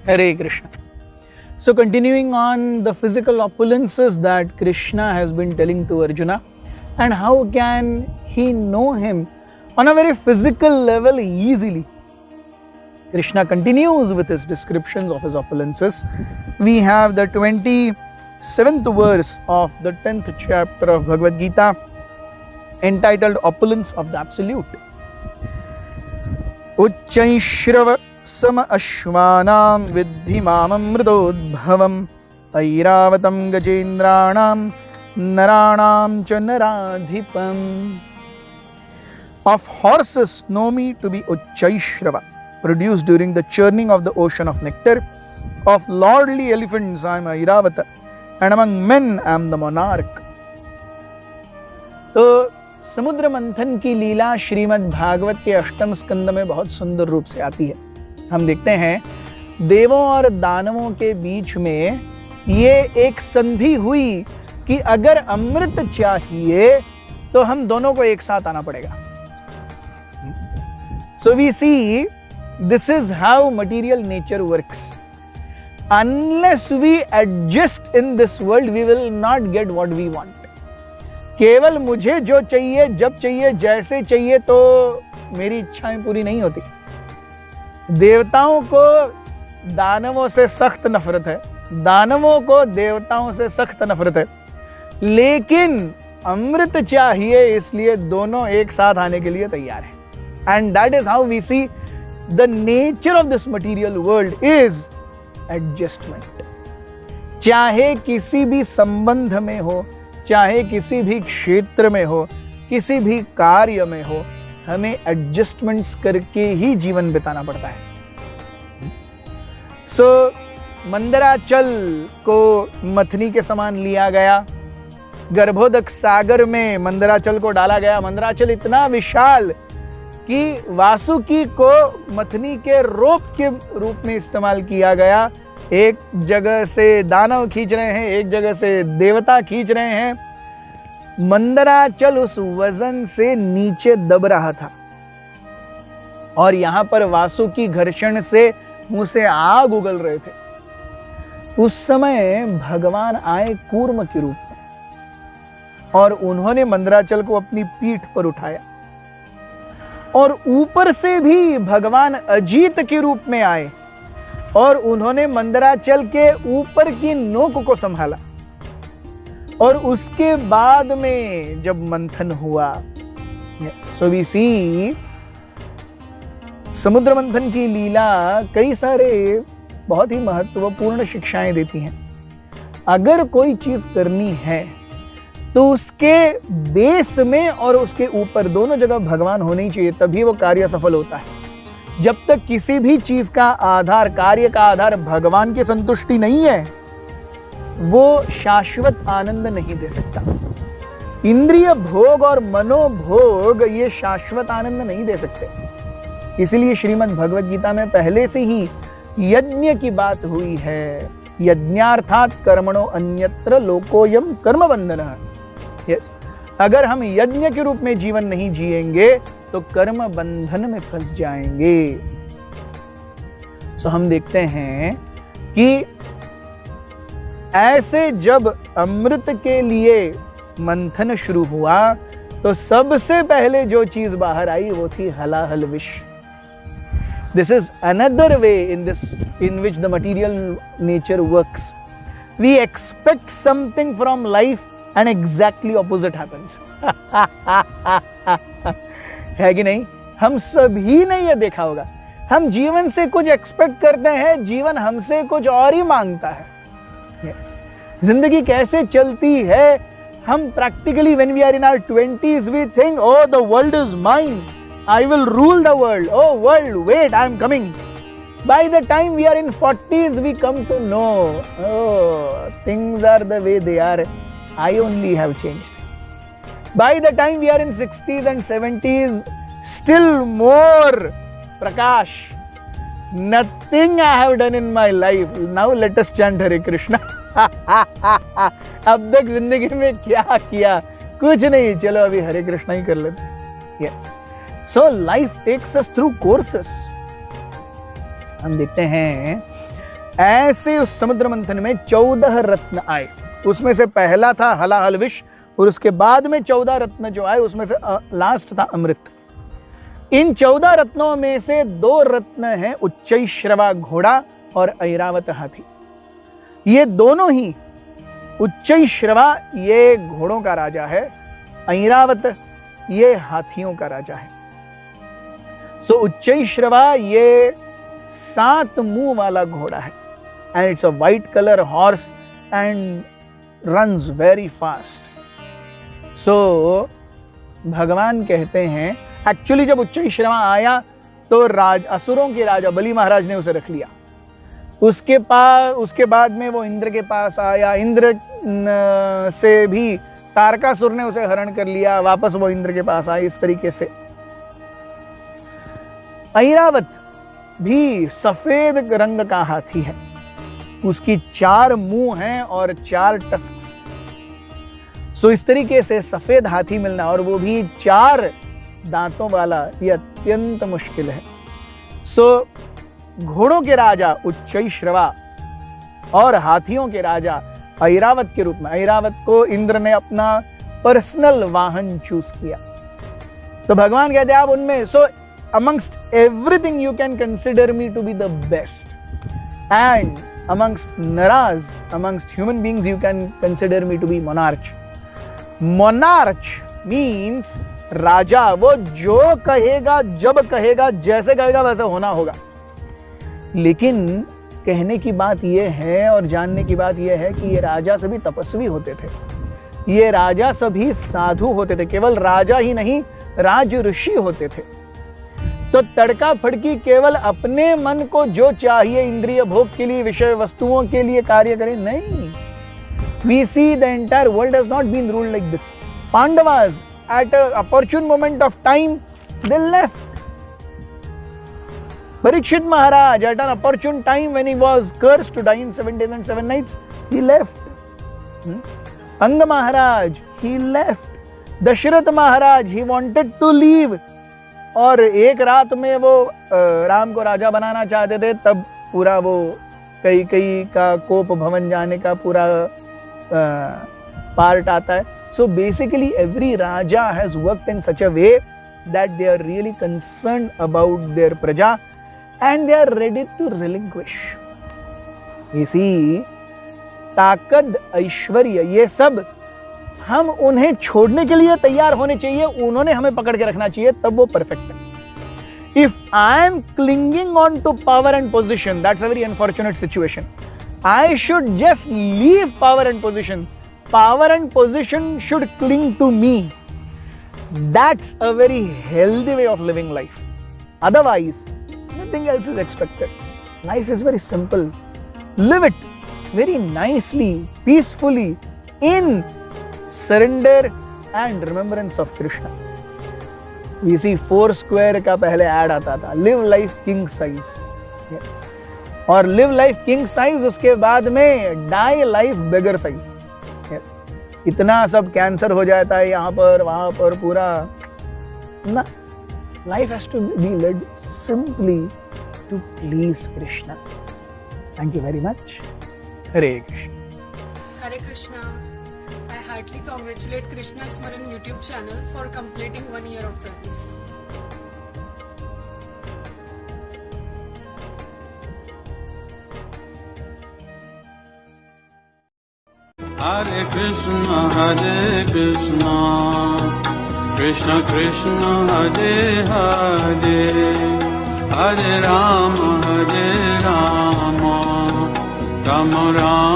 Hare Krishna. So continuing on the physical opulences that Krishna has been telling to Arjuna, and how can he know him on a very physical level easily. Krishna continues with his descriptions of his opulences. We have the 27th verse of the 10th chapter of Bhagavad Gita entitled Opulence of the Absolute. Uchchaishrava sama ashvanam vidhi mamam mridodbhavam airavatam gajendranam naranam cha naradhipam. Of horses know me to be Uchchaishrava, produced during the churning of the ocean of nectar. Of lordly elephants I am Airavata, and among men I am the monarch. तो समुद्र मंथन की लीला श्रीमद् भागवत के अष्टम स्कंद में बहुत सुंदर रूप से आती है. हम देखते हैं देवों और दानवों के बीच में ये एक संधि हुई कि अगर अमृत चाहिए तो हम दोनों को एक साथ आना पड़ेगा. So we see this is how material nature works. Unless we adjust in this world, we will not get what we want. केवल मुझे जो चाहिए, जब चाहिए, जैसे चाहिए, तो मेरी इच्छाएं पूरी नहीं होती. देवताओं को दानवों से सख्त नफरत है, दानवों को देवताओं से सख्त नफरत है, लेकिन अमृत चाहिए इसलिए दोनों एक साथ आने के लिए तैयार हैं. And that is how we see the nature of this material world is adjustment. चाहे किसी भी संबंध में हो, चाहे किसी भी क्षेत्र में हो, किसी भी कार्य में हो, हमें एडजस्टमेंट्स करके ही जीवन बिताना पड़ता है. मंदराचल को मथनी के समान लिया गया, गर्भोदक सागर में मंदराचल को डाला गया. मंदराचल इतना विशाल कि वासुकी को मथनी के रोप के रूप में इस्तेमाल किया गया. एक जगह से दानव खींच रहे हैं, एक जगह से देवता खींच रहे हैं. मंदराचल उस वजन से नीचे दब रहा था और यहां पर वासुकी घर्षण से मुंह से आग उगल रहे थे. उस समय भगवान आए कूर्म के रूप में और उन्होंने मंदराचल को अपनी पीठ पर उठाया. और ऊपर से भी भगवान अजीत के रूप में आए और उन्होंने मंदराचल के ऊपर की नोक को संभाला. और उसके बाद में जब मंथन हुआ, सो वी सी समुद्र मंथन की लीला कई सारे बहुत ही महत्वपूर्ण शिक्षाएं देती हैं. अगर कोई चीज करनी है तो उसके बेस में और उसके ऊपर दोनों जगह भगवान होने ही चाहिए, तभी वो कार्य सफल होता है. जब तक किसी भी चीज का आधार, कार्य का आधार भगवान की संतुष्टि नहीं है, वो शाश्वत आनंद नहीं दे सकता. इंद्रिय भोग और मनोभोग ये शाश्वत आनंद नहीं दे सकते. इसीलिए श्रीमद् भगवद गीता में पहले से ही यज्ञ की बात हुई है. यज्ञार्थात कर्मणो अन्यत्र लोकोयम कर्म बंधनः. यस, अगर हम यज्ञ के रूप में जीवन नहीं जिएंगे तो कर्म बंधन में फंस जाएंगे. सो हम देखते हैं कि ऐसे जब अमृत के लिए मंथन शुरू हुआ तो सबसे पहले जो चीज बाहर आई वो थी हलाहल विष. This is another way in which the material nature works. We expect something from life and exactly opposite happens. है कि नहीं? हम सभी ने यह देखा होगा. हम जीवन से कुछ एक्सपेक्ट करते हैं, जीवन हमसे कुछ और ही मांगता है. Yes. जिंदगी कैसे चलती है? हम practically when we are in our 20s we think, oh the world is mine, I will rule the world. Oh world, wait, I am coming. By the time we are in 40s we come to know, oh things are the way they are, I only have changed. By the time we are in 60s and 70s, still more Prakash, nothing I have done in my life. Now let us chant Hare Krishna. अब तक जिंदगी में क्या किया? कुछ नहीं, चलो अभी हरे कृष्णा ही कर लेते. Yes. So life takes us through courses. हम देखते हैं ऐसे उस समुद्र मंथन में 14 रत्न आए। उसमें से पहला था हलाहल विष और उसके बाद में 14 रत्न जो आए उसमें से लास्ट था अमृत। इन 14 रत्नों में से 2 रत्न हैं उच्चैश्रवा घोड़ा और ऐरावत हाथी। ये दोनों ही, उच्चैश्रवा ये घोड़ों का राजा है, ऐरावत ये हाथियों का राजा है। सो उच्चैश्रवा ये 7 मुंह वाला घोड़ा है and it's a white colour horse and runs very fast. So भगवान कहते हैं, एक्चुअली जब उच्चैश्रवा आया तो असुरों के राजा बलि महाराज ने उसे रख लिया। उसके बाद में वो इंद्र के पास आया, इंद्र से भी तारकासुर ने उसे हरण कर लिया, वापस वो इंद्र के पास आए। इस तरीके से ऐरावत भी सफेद रंग का हाथी है, उसकी 4 मुंह हैं और 4 टस्क्स। सो इस तरीके से सफेद हाथी मिलना और वो भी 4 दांतों वाला, ये अत्यंत मुश्किल है। सो घोड़ों के राजा उच्चैश्रवा और हाथियों के राजा ऐरावत के रूप में, ऐरावत को इंद्र ने अपना पर्सनल वाहन चूज किया। तो भगवान कहते हैं आप उनमें, सो amongst everything you can consider me to be the best, and amongst naras, amongst human beings you can consider me to be monarch. Monarch means राजा, वो जो कहेगा, जब कहेगा, जैसे कहेगा वैसे होना होगा। लेकिन कहने की बात यह है और जानने की बात यह है कि ये राजा सभी तपस्वी होते थे, ये राजा सभी साधु होते थे, केवल राजा ही नहीं राज ऋषि होते थे। तो तड़का फड़की केवल अपने मन को जो चाहिए इंद्रिय भोग के लिए, विषय वस्तुओं के लिए कार्य करें, नहीं। We see the entire world has not been ruled like this. Pandavas at an opportune moment of time they left. Parikshit Maharaj at an opportune time when he was cursed to die in 7 days and 7 nights, he left. Anga Maharaj, he left. Dashrath Maharaj, he wanted to leave. और एक रात में वो राम को राजा बनाना चाहते थे, तब पूरा वो कई का कोप भवन जाने का पूरा पार्ट आता है। So basically every raja has worked in such a way that they are really concerned about their praja and they are ready to relinquish. इसी ताकत, ऐश्वर्य, ये सब हम उन्हें छोड़ने के लिए तैयार होने चाहिए, उन्होंने हमें पकड़ के रखना चाहिए, तब वो परफेक्ट है। If I am clinging on to power and position, that's a very unfortunate situation. I should just leave power and position. Power and position should cling to me. That's a very healthy way of living life. Otherwise, nothing else is expected. Life is very simple. Live it very nicely, peacefully, in surrender and remembrance of Krishna. We see Foursquare का पहले add आता था, live life king size, yes, और live life king size, उसके बाद में die life beggar size, yes. इतना सब कैंसर हो जाता है यहाँ पर वहाँ पर, पूरा ना, life has to be led simply to please Krishna. Thank you very much. Hare Krishna. Hare Krishna. I heartily congratulate Krishna Smaran YouTube channel for completing 1 year of service. Hare Krishna, Krishna Krishna, Hare Hare, Hare Rama, Rama Rama